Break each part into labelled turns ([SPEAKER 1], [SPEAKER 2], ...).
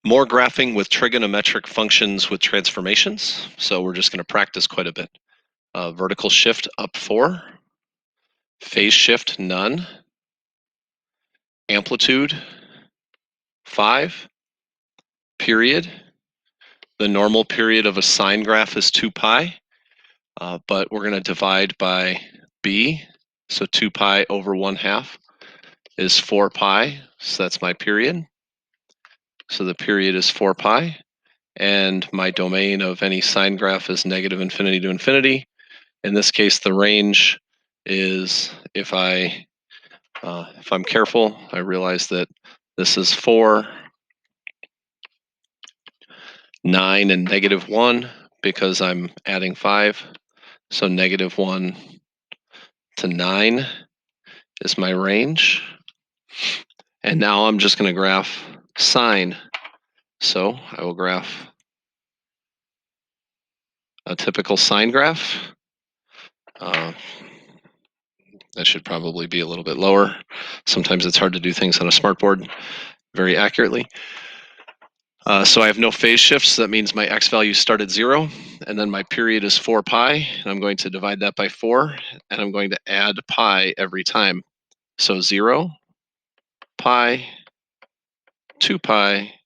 [SPEAKER 1] More graphing with trigonometric functions with transformations. So we're just going to practice quite a bit. Vertical shift up 4, phase shift none, amplitude 5, period. The normal period of a sine graph is 2 pi, but we're going to divide by b. So 2 pi over 1/2 is 4 pi, so that's my period. So the period is 4 pi, and my domain of any sine graph is negative infinity to infinity. In this case, the range is, if I'm careful, I realize that this is 4, 9, and -1 because I'm adding 5. So -1 to 9 is my range. And now I'm just going to graph sine. So I will graph a typical sine graph. That should probably be a little bit lower. Sometimes it's hard to do things on a smartboard very accurately. So I have no phase shifts. That means my x value start at 0, and then my period is 4 pi, and I'm going to divide that by 4, and I'm going to add pi every time. So 0, pi, 2 pi,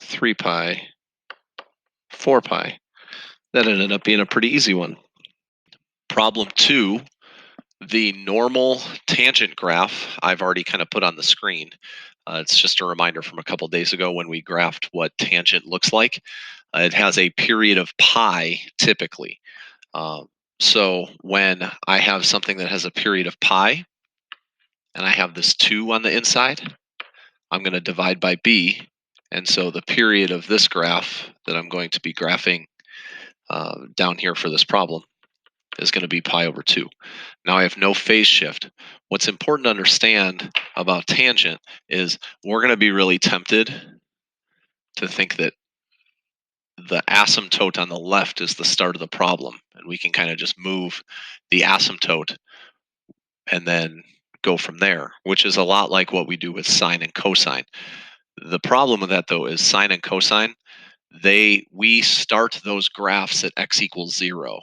[SPEAKER 1] 3 pi, 4 pi. That ended up being a pretty easy one. Problem 2, the normal tangent graph I've already kind of put on the screen. It's just a reminder from a couple days ago when we graphed what tangent looks like. It has a period of pi typically. So when I have something that has a period of pi, and I have this 2 on the inside, I'm going to divide by b. And so the period of this graph that I'm going to be graphing down here for this problem is going to be pi over 2. Now I have no phase shift. What's important to understand about tangent is we're going to be really tempted to think that the asymptote on the left is the start of the problem, and we can kind of just move the asymptote and then go from there, which is a lot like what we do with sine and cosine. The problem with that, though, is sine and cosine, we start those graphs at x equals 0.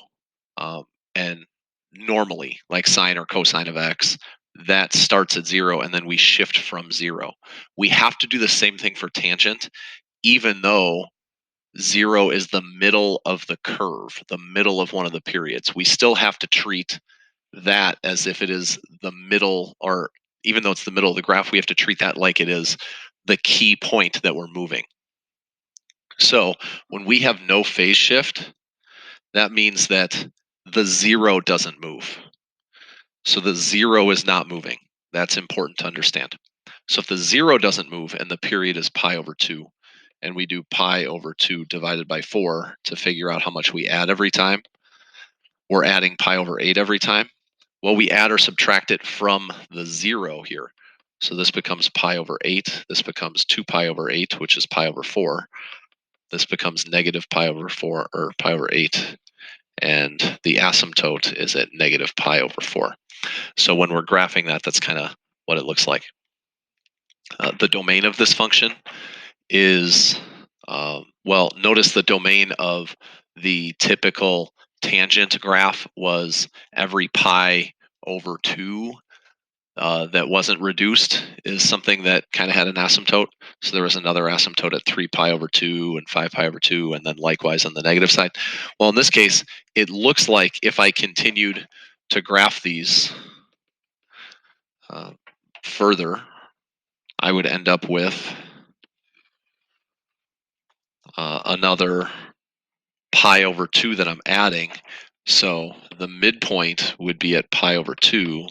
[SPEAKER 1] And normally, like sine or cosine of x, that starts at 0, and then we shift from 0. We have to do the same thing for tangent, even though 0 is the middle of the curve, the middle of one of the periods. We still have to treat that as if it is the middle, or even though it's the middle of the graph, we have to treat that like it is the key point that we're moving. So when we have no phase shift, that means that the 0 doesn't move. So the 0 is not moving. That's important to understand. So if the 0 doesn't move and the period is pi over 2, and we do pi over 2 divided by 4 to figure out how much we add every time, we're adding pi over 8 every time. Well, we add or subtract it from the 0 here. So this becomes pi over 8. This becomes 2 pi over 8, which is pi over 4. This becomes negative pi over 4, or pi over 8. And the asymptote is at negative pi over 4. So when we're graphing that, that's kind of what it looks like. The domain of this function is, well, notice the domain of the typical tangent graph was every pi over 2 that wasn't reduced is something that kind of had an asymptote. So there was another asymptote at 3 pi over 2 and 5 pi over 2, and then likewise on the negative side. Well, in this case, it looks like if I continued to graph these further, I would end up with another pi over 2 that I'm adding. So the midpoint would be at pi over 2,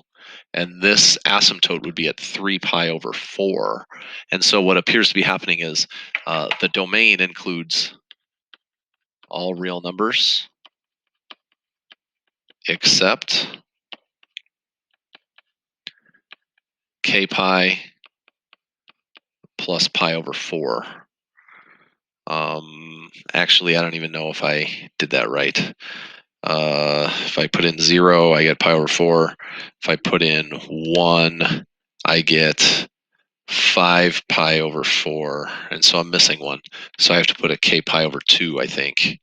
[SPEAKER 1] and this asymptote would be at 3 pi over 4. And so what appears to be happening is the domain includes all real numbers except k pi plus pi over 4. Actually, I don't even know if I did that right. If I put in 0, I get pi over 4. If I put in 1, I get 5 pi over 4, and so I'm missing one. So I have to put a k pi over 2, I think.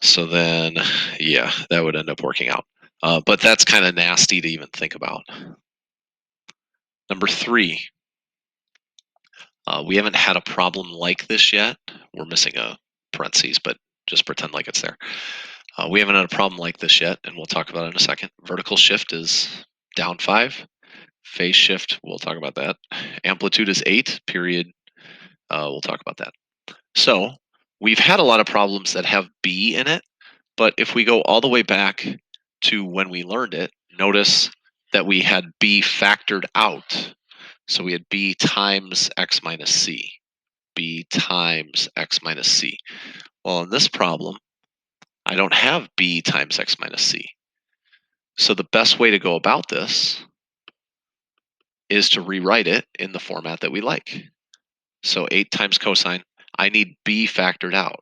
[SPEAKER 1] So then, yeah, that would end up working out. But that's kind of nasty to even think about. Number 3, we haven't had a problem like this yet. We're missing a parentheses, but just pretend like it's there. We haven't had a problem like this yet, and we'll talk about it in a second. Vertical shift is down 5. Phase shift, we'll talk about that. Amplitude is 8, period. We'll talk about that. So we've had a lot of problems that have B in it, but if we go all the way back to when we learned it, notice that we had B factored out. So we had B times x minus c. B times x minus c. Well, in this problem, I don't have B times x minus c. So the best way to go about this is to rewrite it in the format that we like. So 8 times cosine, I need B factored out.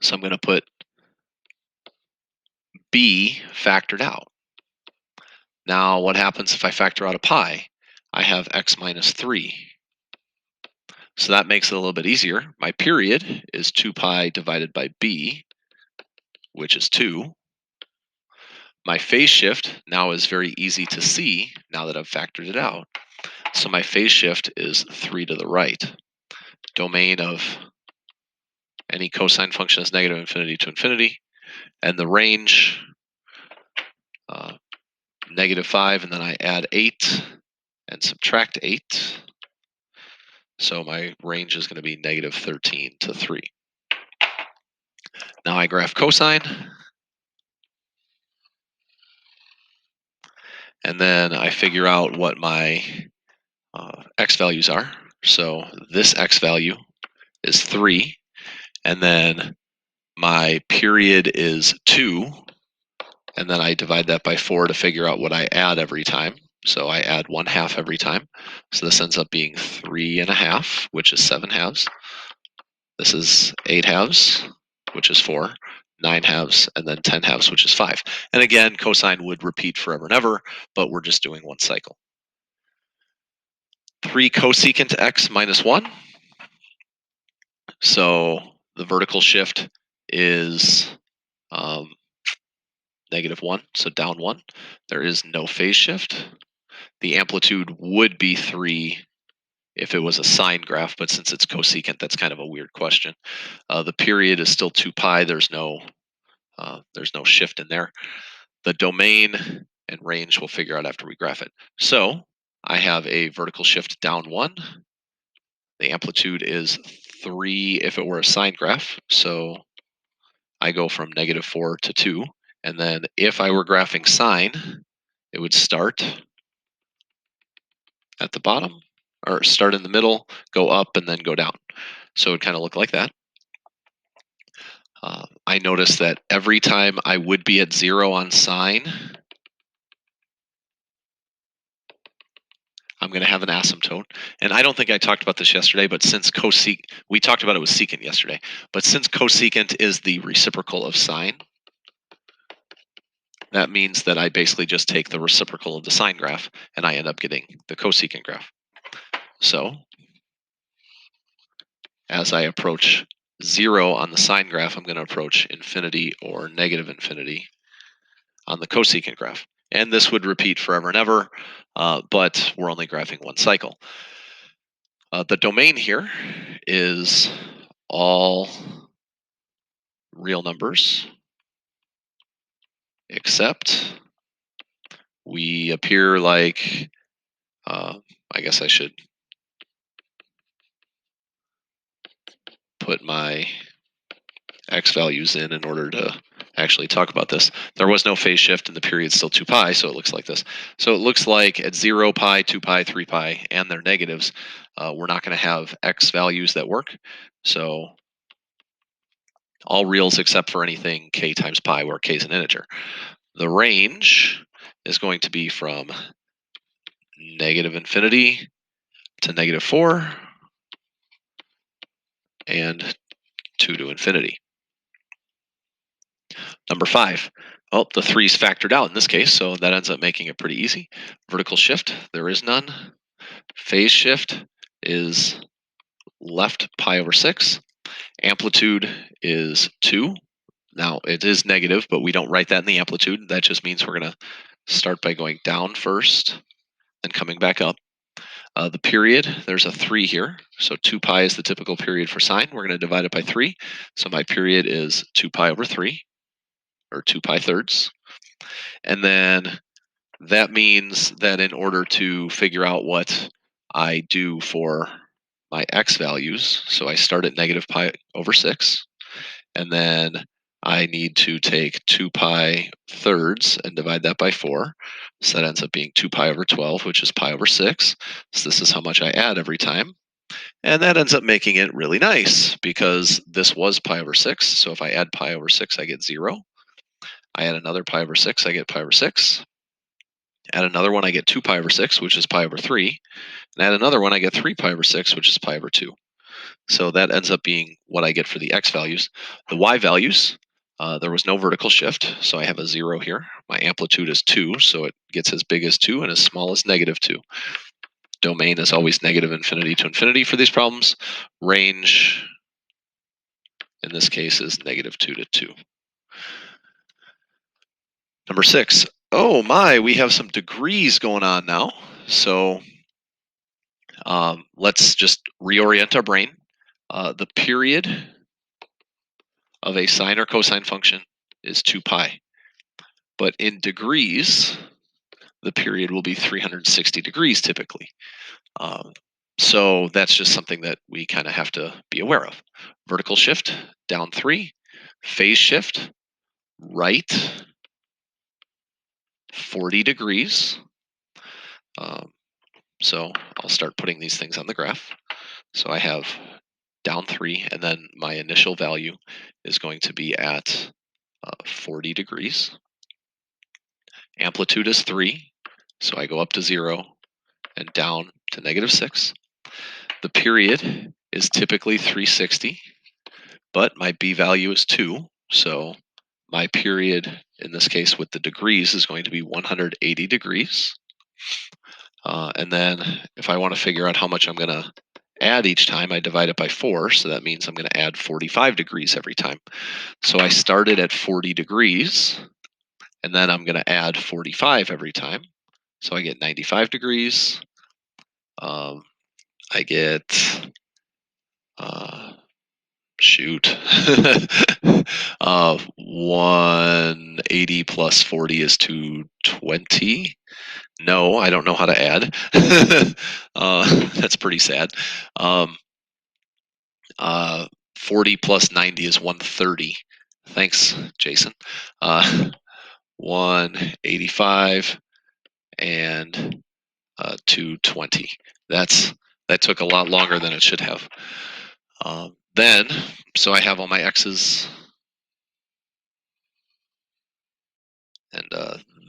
[SPEAKER 1] So I'm going to put B factored out. Now what happens if I factor out a pi? I have x minus 3. So that makes it a little bit easier. My period is 2 pi divided by B, which is 2. My phase shift now is very easy to see now that I've factored it out. So my phase shift is 3 to the right. Domain of any cosine function is negative infinity to infinity. And the range, negative 5, and then I add 8 and subtract 8. So my range is going to be negative 13 to 3. Now I graph cosine. And then I figure out what my x values are. So this x value is 3. And then my period is 2. And then I divide that by 4 to figure out what I add every time. So I add 1/2 every time. So this ends up being 3.5, which is 7 halves. This is 8 halves, which is 4, 9 halves, and then 10 halves, which is 5. And again, cosine would repeat forever and ever, but we're just doing one cycle. 3 cosecant x minus 1. So the vertical shift is negative 1, so down 1. There is no phase shift. The amplitude would be 3 if it was a sine graph, but since it's cosecant, that's kind of a weird question. The period is still 2 pi. There's no shift in there. The domain and range we'll figure out after we graph it. So I have a vertical shift down 1. The amplitude is 3 if it were a sine graph. So I go from negative 4 to 2. And then if I were graphing sine, it would start at the bottom, or start in the middle, go up, and then go down. So it would kind of look like that. I notice that every time I would be at 0 on sine, I'm going to have an asymptote. And I don't think I talked about this yesterday, but since we talked about it with secant yesterday, but since cosecant is the reciprocal of sine, that means that I basically just take the reciprocal of the sine graph and I end up getting the cosecant graph. So as I approach 0 on the sine graph, I'm going to approach infinity or negative infinity on the cosecant graph. And this would repeat forever and ever, but we're only graphing one cycle. The domain here is all real numbers, except we appear like, I guess I should put my x values in order to actually talk about this. There was no phase shift and the period's still 2 pi, so it looks like this. So it looks like at 0 pi, 2 pi, 3 pi, and their negatives, we're not going to have x values that work. So all reals except for anything k times pi where k is an integer. The range is going to be from negative infinity to negative 4 and 2 to infinity. Number 5. Oh, the 3's factored out in this case, so that ends up making it pretty easy. Vertical shift, there is none. Phase shift is left pi over 6. Amplitude is 2. Now, it is negative, but we don't write that in the amplitude. That just means we're going to start by going down first, then coming back up. The period, there's a 3 here. So 2 pi is the typical period for sine. We're going to divide it by 3. So my period is 2 pi over 3, or 2 pi thirds. And then that means that in order to figure out what I do for my x values, so I start at negative pi over 6, and then I need to take 2 pi thirds and divide that by 4. So that ends up being 2 pi over 12, which is pi over 6. So this is how much I add every time. And that ends up making it really nice because this was pi over 6. So if I add pi over 6, I get 0. I add another pi over 6, I get pi over 6. Add another one, I get 2 pi over 6, which is pi over 3. And add another one, I get 3 pi over 6, which is pi over 2. So that ends up being what I get for the x values. The y values, there was no vertical shift, so I have a 0 here. My amplitude is 2, so it gets as big as 2 and as small as negative 2. Domain is always negative infinity to infinity for these problems. Range, in this case, is negative 2 to 2. Number 6. Oh my, we have some degrees going on now. So let's just reorient our brain. The period of a sine or cosine function is 2 pi. But in degrees, the period will be 360 degrees typically. So that's just something that we kind of have to be aware of. Vertical shift, down 3. Phase shift, right 40 degrees. So I'll start putting these things on the graph. So I have down 3, and then my initial value is going to be at 40 degrees. Amplitude is 3, so I go up to 0 and down to negative 6. The period is typically 360, but my b value is 2, so my period, in this case with the degrees, is going to be 180 degrees. And then if I want to figure out how much I'm going to add each time, I divide it by 4, so that means I'm going to add 45 degrees every time. So I started at 40 degrees, and then I'm going to add 45 every time. So I get 95 degrees. I get, shoot, 180 plus 40 is 220. No, I don't know how to add. That's pretty sad. 40 plus 90 is 130. Thanks, Jason. 185 and 220. That took a lot longer than it should have. Then, so I have all my x's, and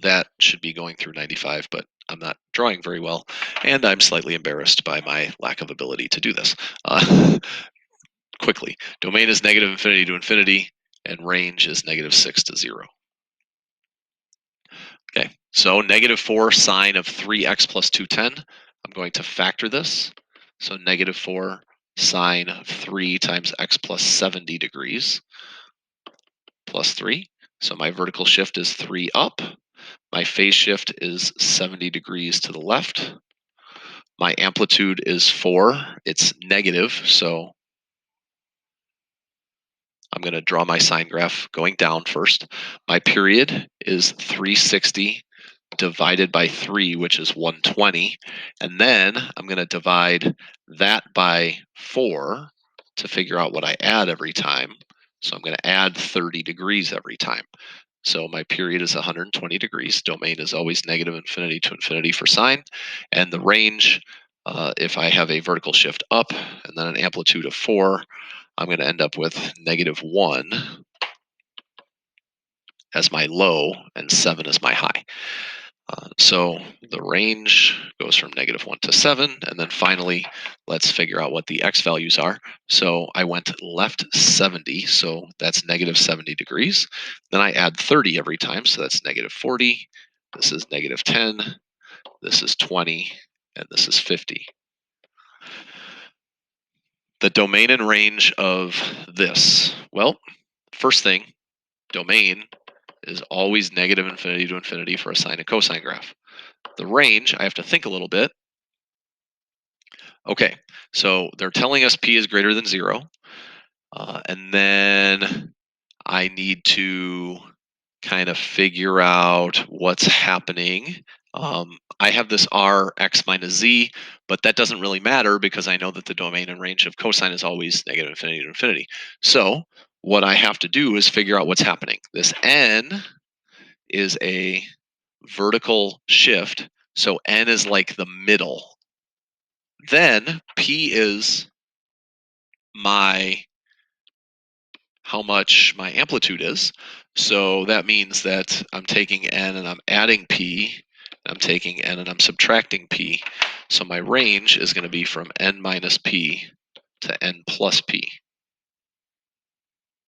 [SPEAKER 1] that should be going through 95, but I'm not drawing very well, and I'm slightly embarrassed by my lack of ability to do this. Quickly, domain is negative infinity to infinity, and range is negative 6 to 0. Okay, so negative 4 sine of 3x plus 210. I'm going to factor this. So negative 4 sine of 3 times x plus 70 degrees plus 3. So my vertical shift is 3 up. My phase shift is 70 degrees to the left. My amplitude is 4. It's negative, so I'm going to draw my sine graph going down first. My period is 360 divided by 3, which is 120. And then I'm going to divide that by 4 to figure out what I add every time. So I'm going to add 30 degrees every time. So my period is 120 degrees. Domain is always negative infinity to infinity for sine. And the range, if I have a vertical shift up and then an amplitude of 4, I'm going to end up with negative 1 as my low and 7 as my high. So the range goes from negative 1 to 7. And then finally, let's figure out what the x values are. So I went left 70, so that's negative 70 degrees. Then I add 30 every time, so that's negative 40. This is negative 10. This is 20. And this is 50. the domain and range of this. Well, first thing, domain is always negative infinity to infinity for a sine and cosine graph. The range, I have to think a little bit. Okay, so they're telling us p is greater than 0. And then I need to kind of figure out what's happening. I have this r x minus z, but that doesn't really matter because I know that the domain and range of cosine is always negative infinity to infinity. So what I have to do is figure out what's happening. This n is a vertical shift, so n is like the middle. Then p is how much my amplitude is. So that means that I'm taking n and I'm adding p, and I'm taking n and I'm subtracting p. So my range is going to be from n minus p to n plus p.